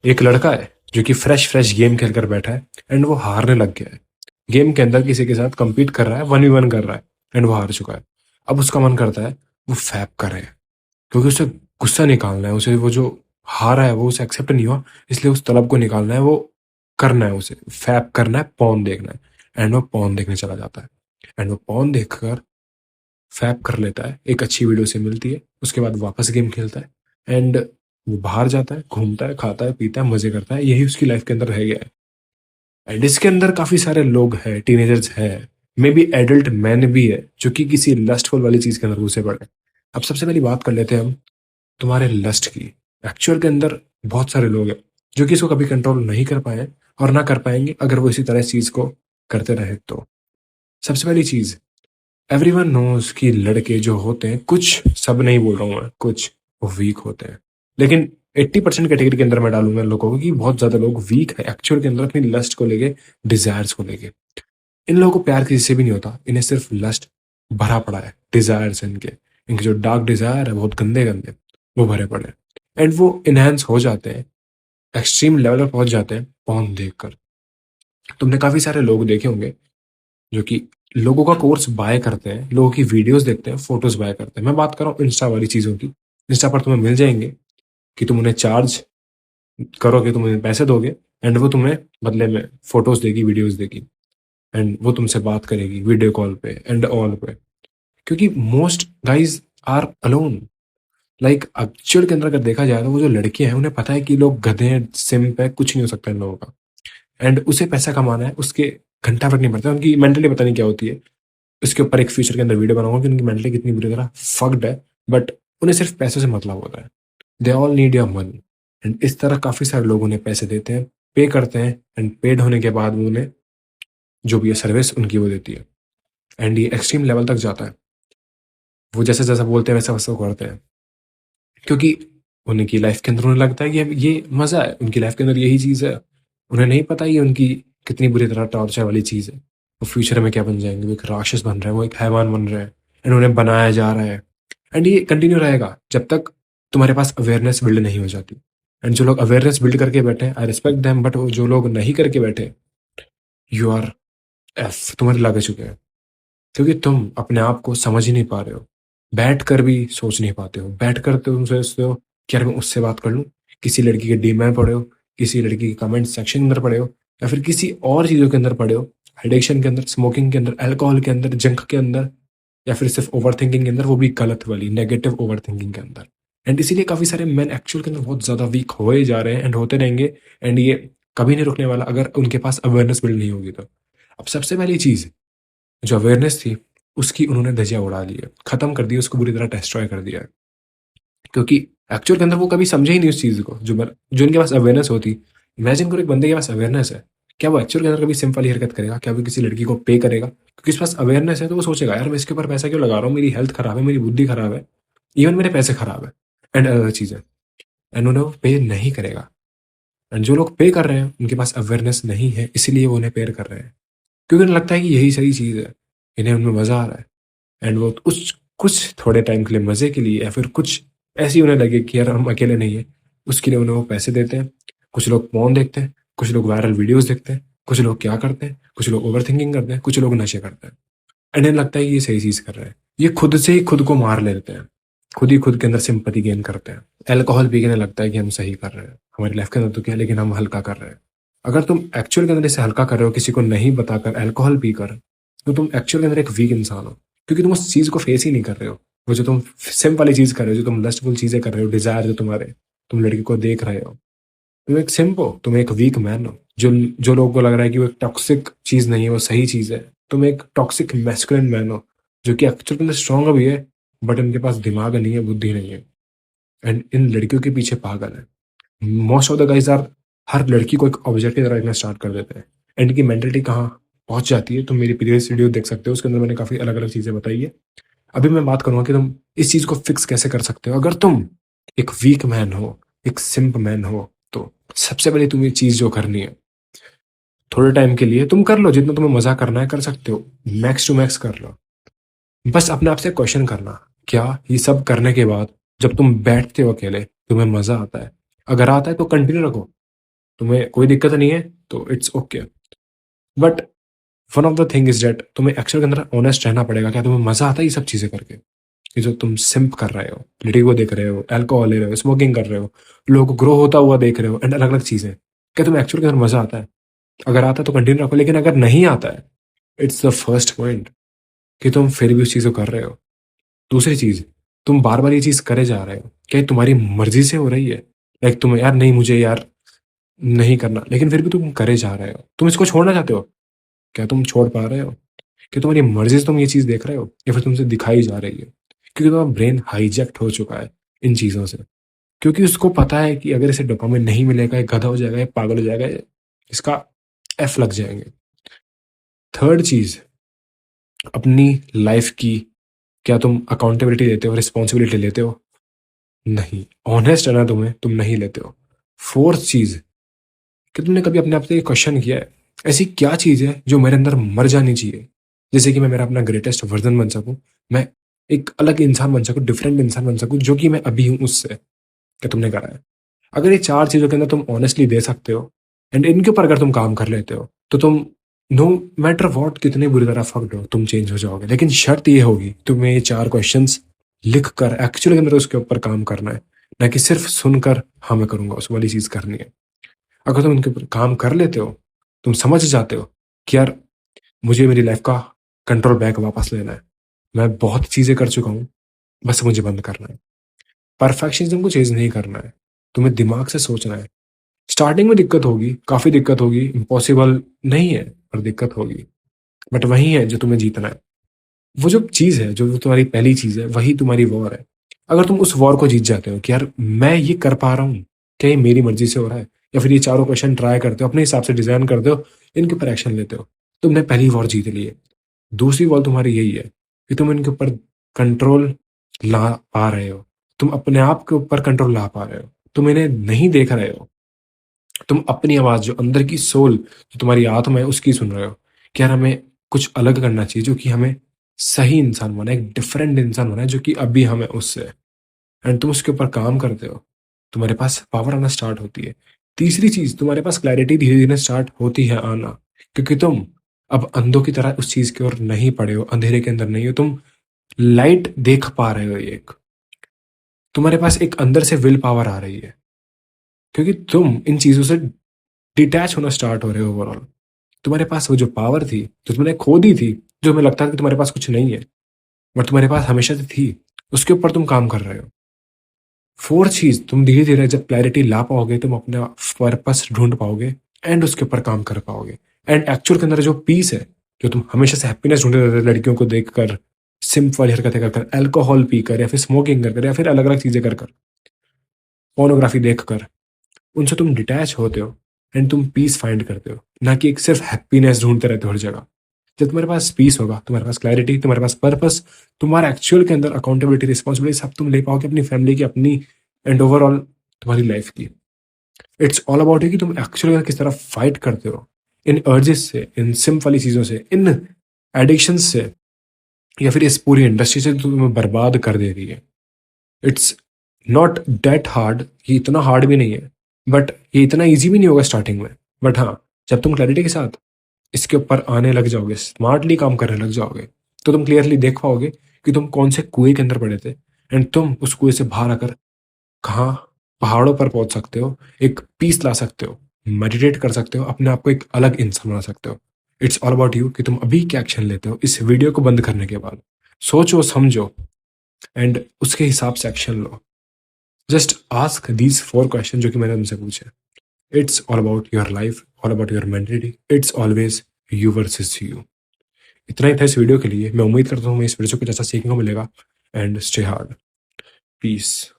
एक लड़का है जो कि फ्रेश फ्रेश गेम खेल कर बैठा है एंड वो हारने लग गया है। गेम के अंदर किसी के साथ compete कर रहा है, 1v1 कर रहा है एंड वो हार चुका है। अब उसका मन करता है वो फैप करे, क्योंकि उसे गुस्सा निकालना है, उसे वो जो हारा है वो उसे एक्सेप्ट नहीं हुआ, इसलिए उस तलब को निकालना है, वो करना है, उसे फैप करना है, पॉन देखना है। एंड वो पॉन देखने चला जाता है एंड वो पॉन देखकर फैप कर लेता है, एक अच्छी वीडियो से मिलती है, उसके बाद वापस गेम खेलता है एंड वो बाहर जाता है, घूमता है, खाता है, पीता है, मजे करता है। यही उसकी लाइफ के अंदर रह गया है। एंड इसके अंदर काफी सारे लोग हैं, टीनेजर्स हैं, मे बी एडल्ट मैन भी है, जो कि किसी लस्टफुल वाली चीज के अंदर घुसे पड़े। अब सबसे पहली बात कर लेते हैं हम तुम्हारे लस्ट की। एक्चुअल के अंदर बहुत सारे लोग हैं जो कि इसको कभी कंट्रोल नहीं कर पाए हैं और ना कर पाएंगे अगर वो इसी तरह इस चीज को करते रहे तो। सबसे पहली चीज, एवरीवन नोज कि लड़के जो होते हैं, कुछ, सब नहीं बोल रहा हूँ मैं, कुछ वो वीक होते हैं, लेकिन 80% कैटेगरी के अंदर मैं डालूंगा इन लोगों को कि बहुत ज्यादा लोग वीक है एक्चुअल के अंदर अपनी लस्ट को लेके, डिजायर्स को लेके। इन लोगों को प्यार किसी से भी नहीं होता, इन्हें सिर्फ लस्ट भरा पड़ा है, डिजायर्स इनके, इनके जो डार्क डिजायर है बहुत गंदे गंदे, वो भरे पड़े हैं। एंड वो इनहेंस हो जाते हैं, एक्सट्रीम लेवल पर पहुंच जाते हैं पॉर्न देखकर। तुमने काफी सारे लोग देखे होंगे जो कि लोगों का कोर्स बाय करते हैं, लोगों की वीडियोस देखते हैं, फोटोज बाय करते हैं। मैं बात कर रहा हूँ इंस्टा वाली चीजों की। इंस्टा पर तुम्हें मिल जाएंगे कि तुम उन्हें चार्ज करोगे, तुम उन्हें पैसे दोगे एंड वो तुम्हें बदले में फोटोज देगी, वीडियोस देगी एंड वो तुमसे बात करेगी वीडियो कॉल पे एंड ऑल पे। क्योंकि most guys are alone. Like actual के अंदर अगर देखा जाए तो वो जो लड़के हैं उन्हें पता है कि लोग गधे हैं, सिम्प है, कुछ नहीं हो सकता इन लोगों का। एंड उसे पैसा कमाना है, उसके घंटा फर्क नहीं पड़ता, उनकी मेंटली पता नहीं क्या होती है। उसके ऊपर एक फ्यूचर के अंदर वीडियो बनाऊंगा कि उनकी मेंटली कितनी बुरी तरह फक्ड है। बट उन्हें सिर्फ पैसों से मतलब होता है, they all need your money. And इस तरह काफी सारे लोग उन्हें पैसे देते हैं, पे करते हैं एंड पेड होने के बाद वो उन्हें जो भी है सर्विस उनकी वो देती है। एंड ये एक्सट्रीम लेवल तक जाता है, वो जैसे जैसा बोलते हैं वैसा वैसा वो करते हैं, क्योंकि उनकी लाइफ के अंदर उन्हें लगता है कि अब ये मजा है, उनकी लाइफ के अंदर यही चीज है। उन्हें नहीं पता ये उनकी कितनी बुरी तरह टॉर्चर वाली चीज है। वो फ्यूचर में क्या बन जाएंगे, वो एक राक्षस बन रहे हैं, वो एक हैवान बन रहे हैं एंड उन्हें बनाया जा रहा है। एंड ये कंटिन्यू रहेगा जब तक तुम्हारे पास अवेयरनेस बिल्ड नहीं हो जाती। एंड जो लोग अवेयरनेस बिल्ड करके बैठे हैं, आई रिस्पेक्ट देम, बट जो लोग नहीं करके बैठे, यू आर एफ, तुम्हारे लगे चुके हैं। क्योंकि तुम अपने आप को समझ ही नहीं पा रहे हो, बैठ कर भी सोच नहीं पाते हो। बैठ कर तो तुम सोचते हो कि यार मैं उससे बात कर लूं, किसी लड़की के डीएम में पड़े हो, किसी लड़की के कमेंट सेक्शन के अंदर पड़े हो, या फिर किसी और चीजों के अंदर पड़े हो, एडिक्शन के अंदर, स्मोकिंग के अंदर, अल्कोहल के अंदर, जंक के अंदर, या फिर सिर्फ ओवर थिंकिंग के अंदर, वो भी गलत वाली नेगेटिव ओवर थिंकिंग के अंदर। एंड इसीलिए काफी सारे मेन एक्चुअल के अंदर बहुत ज्यादा वीक होए जा रहे हैं एंड होते रहेंगे। एंड ये कभी नहीं रुकने वाला अगर उनके पास अवेयरनेस बिल्ड नहीं होगी तो। अब सबसे पहली चीज, जो अवेयरनेस थी उसकी उन्होंने धज्जियां उड़ा दी है, खत्म कर दी, उसको बुरी तरह डिस्ट्रॉय कर दिया है। क्योंकि एक्चुअल के अंदर वो कभी समझे ही नहीं उस चीज को, जो इनके पास अवेयरनेस होती। इमेजिन करो एक बंदे के पास अवेयरनेस है, क्या वो एक्चुअल के अंदर कभी सिंपल वाली हरकत करेगा? क्या वो किसी लड़की को पे करेगा? क्योंकि इसके पास अवेयरनेस है तो वो सोचेगा यार मैं इसके ऊपर पैसा क्यों लगा रहा हूँ, मेरी हेल्थ खराब है, मेरी बुद्धि खराब है, इवन मेरे पैसे खराब है एंड अदर चीजें। एंड उन्हें वो पे नहीं करेगा। एंड जो लोग पे कर रहे हैं उनके पास अवेयरनेस नहीं है, इसीलिए वो उन्हें पे कर रहे हैं, क्योंकि उन्हें लगता है कि यही सही चीज है, इन्हें उनमें मजा आ रहा है। एंड वो उस कुछ थोड़े टाइम के लिए मजे के लिए, या फिर कुछ ऐसी उन्हें लगे कि यार हम अकेले नहीं है, उसके लिए उन्हें वो पैसे देते हैं। कुछ लोग पॉर्न देखते हैं, कुछ लोग वायरल वीडियोस देखते हैं, कुछ लोग क्या करते हैं, कुछ लोग ओवर थिंकिंग करते हैं, कुछ लोग नशे करते हैं। एंड इन्हें लगता है कि ये सही चीज कर रहे हैं, ये खुद से ही खुद को मार लेते हैं, खुद ही खुद के अंदर सिंपैथी गेन करते हैं। अल्कोहल पी के लगता है कि हम सही कर रहे हैं, हमारी लाइफ के अंदर तो क्या है, लेकिन हम हल्का कर रहे हैं। अगर तुम एक्चुअल के अंदर इसे हल्का कर रहे हो किसी को नहीं बताकर, अल्कोहल पीकर, तो तुम एक्चुअल के अंदर एक वीक इंसान हो, क्योंकि तुम उस चीज को फेस ही नहीं कर रहे हो। वो जो तुम सिम वाली चीज कर रहे हो, जो तुम लस्टफुल चीजें कर रहे हो, डिजायर जो तुम्हारे, तुम लड़की को देख रहे हो, तुम एक सिम्प हो, तुम एक वीक मैन हो। जो जो लोगों को लग रहा है कि वो एक टॉक्सिक चीज नहीं है, वो सही चीज है, तुम एक टॉक्सिक मैस्कुलिन मैन हो, जो कि एक्चुअल के अंदर स्ट्रांग भी है, बट इनके पास दिमाग नहीं है, बुद्धि नहीं है। एंड इन लड़कियों के पीछे पागल है। Most of the guys are, हर लड़की को एक ऑब्जेक्ट की तरह देखना स्टार्ट कर देते हैं। एंड की मेंटलिटी कहाँ पहुंच जाती है, तुम मेरी प्रीवियस वीडियो देख सकते हो, उसके अंदर मैंने काफी अलग अलग चीजें बताई है। अभी मैं बात करूंगा कि तुम इस चीज को फिक्स कैसे कर सकते हो। अगर तुम एक वीक मैन हो, एक सिंप मैन हो, तो सबसे पहले तुम्हें चीज जो करनी है, थोड़े टाइम के लिए तुम कर लो, जितना तुम्हें मजा करना है कर सकते हो, मैक्स टू मैक्स कर लो। बस अपने आप से क्वेश्चन करना, क्या ये सब करने के बाद जब तुम बैठते हो अकेले तुम्हें मजा आता है? अगर आता है तो कंटिन्यू रखो, तुम्हें कोई दिक्कत नहीं है तो it's okay. But one of the thing is that तुम्हें एक्चुअल के अंदर ऑनेस्ट रहना पड़ेगा। क्या तुम्हें मजा आता है ये सब चीजें करके? ये जो तुम सिंप कर रहे हो, लिटिल को देख रहे हो, अल्कोहल ले रहे हो, स्मोकिंग कर रहे हो, लोगों को ग्रो होता हुआ देख रहे हो, एंड अलग अलग चीजें, क्या तुम्हें एक्चुअल के अंदर मजा आता है? अगर आता है तो कंटिन्यू रखो, लेकिन अगर नहीं आता है, इट्स द फर्स्ट पॉइंट कि तुम फिर भी उस चीज को कर रहे हो। दूसरी चीज, तुम बार बार ये चीज करे जा रहे हो, क्या ये तुम्हारी मर्जी से हो रही है? लाइक तुम्हें यार नहीं, मुझे यार नहीं करना, लेकिन फिर भी तुम करे जा रहे हो। तुम इसको छोड़ना चाहते हो, क्या तुम छोड़ पा रहे हो? कि तुम्हारी मर्जी से तुम ये चीज देख रहे हो या फिर तुमसे दिखाई जा रही है? क्योंकि तुम्हारा ब्रेन हाईजैक्ट हो चुका है इन चीजों से, क्योंकि उसको पता है कि अगर इसे डोपामिन नहीं मिलेगा ये गधा हो जाएगा, ये पागल हो जाएगा, इसका एफ लग जाएंगे। थर्ड चीज, अपनी लाइफ की क्या तुम अकाउंटेबिलिटी लेते हो, रिस्पॉन्सिबिलिटी लेते हो? नहीं। ऑनेस्ट है ना तुम्हें, तुम नहीं लेते हो। फोर्थ चीज, कि तुमने कभी अपने आप से क्वेश्चन किया है ऐसी क्या चीज है जो मेरे अंदर मर जानी चाहिए, जैसे कि मैं मेरा अपना ग्रेटेस्ट वर्जन बन सकूं, मैं एक अलग इंसान बन सकूं, डिफरेंट इंसान बन सकूं जो कि मैं अभी हूं उससे? क्या तुमने करा है? अगर ये चार चीजों के अंदर तुम ऑनेस्टली दे सकते हो एंड इनके ऊपर अगर तुम काम कर लेते हो तो तुम, नो मैटर वॉट, कितने बुरी तरह फक्ड हो, तुम चेंज हो जाओगे। लेकिन शर्त ये होगी तुम्हें ये चार क्वेश्चंस लिख कर एक्चुअली के अंदर उसके ऊपर काम करना है, ना कि सिर्फ सुनकर हाँ मैं करूंगा उस वाली चीज करनी है। अगर तुम इनके ऊपर काम कर लेते हो, तुम समझ जाते हो कि यार मुझे मेरी लाइफ का कंट्रोल बैक वापस लेना है, मैं बहुत चीजें कर चुका हूँ, बस मुझे बंद करना है। परफेक्शनिज्म को चेंज नहीं करना है, तुम्हें दिमाग से सोचना है। स्टार्टिंग में दिक्कत होगी, काफी दिक्कत होगी, इम्पॉसिबल नहीं है पर दिक्कत होगी, बट वही है जो तुम्हें जीतना है। वो जो चीज है, जो तुम्हारी पहली चीज है, वही तुम्हारी वॉर है। अगर तुम उस वॉर को जीत जाते हो कि यार मैं ये कर पा रहा हूँ, क्या ये मेरी मर्जी से हो रहा है, या फिर ये चारों क्वेश्चन ट्राई करते हो, अपने हिसाब से डिजाइन करते हो, इनके ऊपर एक्शन लेते हो, तुमने पहली वॉर जीत ली है। दूसरी वॉर तुम्हारी यही है कि तुम इनके ऊपर कंट्रोल ला पा रहे हो, तुम अपने आप के ऊपर कंट्रोल ला पा रहे हो, तुम इन्हें नहीं देख रहे हो, तुम अपनी आवाज जो अंदर की सोल, जो तुम्हारी आत्मा है, उसकी सुन रहे हो कि यार हमें कुछ अलग करना चाहिए जो कि हमें सही इंसान बना, एक डिफरेंट इंसान बना है जो कि अभी हमें उससे, एंड तुम उसके ऊपर काम करते हो, तुम्हारे पास पावर आना स्टार्ट होती है। तीसरी चीज, तुम्हारे पास क्लैरिटी धीरे धीरे स्टार्ट होती है आना, क्योंकि तुम अब अंधों की तरह उस चीज की ओर नहीं पड़े हो, अंधेरे के अंदर नहीं हो, तुम लाइट देख पा रहे हो। एक तुम्हारे पास एक अंदर से विल पावर आ रही है, क्योंकि तुम इन चीजों से डिटैच होना स्टार्ट हो रहे हो ओवरऑल। तुम्हारे पास वो जो पावर थी जो तुमने खो दी थी, जो हमें लगता था कि तुम्हारे पास कुछ नहीं है, बट तुम्हारे पास हमेशा से थी, उसके ऊपर तुम काम कर रहे हो। फोर्थ चीज, तुम धीरे धीरे जब क्लैरिटी ला पाओगे, तुम अपना पर्पस ढूंढ पाओगे एंड उसके ऊपर काम कर पाओगे। एंड एक्चुअल के अंदर जो पीस है, जो तुम हमेशा से हैप्पीनेस ढूंढते रहते थे लड़कियों को देखकर, सिंप वाली हरकतें कर कर, अल्कोहल पीकर, या फिर स्मोकिंग कर कर, या फिर अलग अलग चीजें कर कर, पोर्नोग्राफी देख कर, उनसे तुम डिटैच होते हो एंड तुम पीस फाइंड करते हो, ना कि एक सिर्फ हैप्पीनेस ढूंढते रहते हो हर जगह। जब तुम्हारे पास पीस होगा, तुम्हारे पास क्लैरिटी, तुम्हारे पास पर्पस, तुम्हारा एक्चुअल के अंदर अकाउंटेबिलिटी, रिस्पॉन्सिबिलिटी सब तुम ले पाओगे अपनी फैमिली की, अपनी, एंड ओवरऑल तुम्हारी लाइफ की। इट्स ऑल अबाउट है कि तुम एक्चुअली किस तरह फाइट करते हो इन अर्जेस से, इन सिंप वाली चीजों से, इन एडिक्शन से, या फिर इस पूरी इंडस्ट्री से जो तुम्हें बर्बाद कर दे रही है। इट्स नॉट डेट हार्ड, ये इतना हार्ड भी नहीं है, बट ये इतना ईजी भी नहीं होगा स्टार्टिंग में। बट हाँ, जब तुम क्लैरिटी के साथ इसके ऊपर आने लग जाओगे, स्मार्टली काम करने लग जाओगे, तो तुम क्लियरली देख पाओगे कि तुम कौन से कुएं के अंदर पड़े थे, एंड तुम उस कुएं से बाहर आकर कहाँ पहाड़ों पर पहुंच सकते हो, एक पीस ला सकते हो, मेडिटेट कर सकते हो, अपने आप को एक अलग इंसान बना सकते हो। इट्स ऑल अबाउट यू कि तुम अभी क्या एक्शन लेते हो इस वीडियो को बंद करने के बाद। सोचो, समझो, एंड उसके हिसाब से action low. Just ask these 4 question जो कि मैंने तुमसे पूछे। It's all about your life, all about your mentality, it's always you versus you. इतना ही था इस वीडियो के लिए। मैं उम्मीद करता हूँ मैं इस वीडियो से कुछ अच्छा सीखने को मिलेगा, एंड स्टे हार्ड। पीस।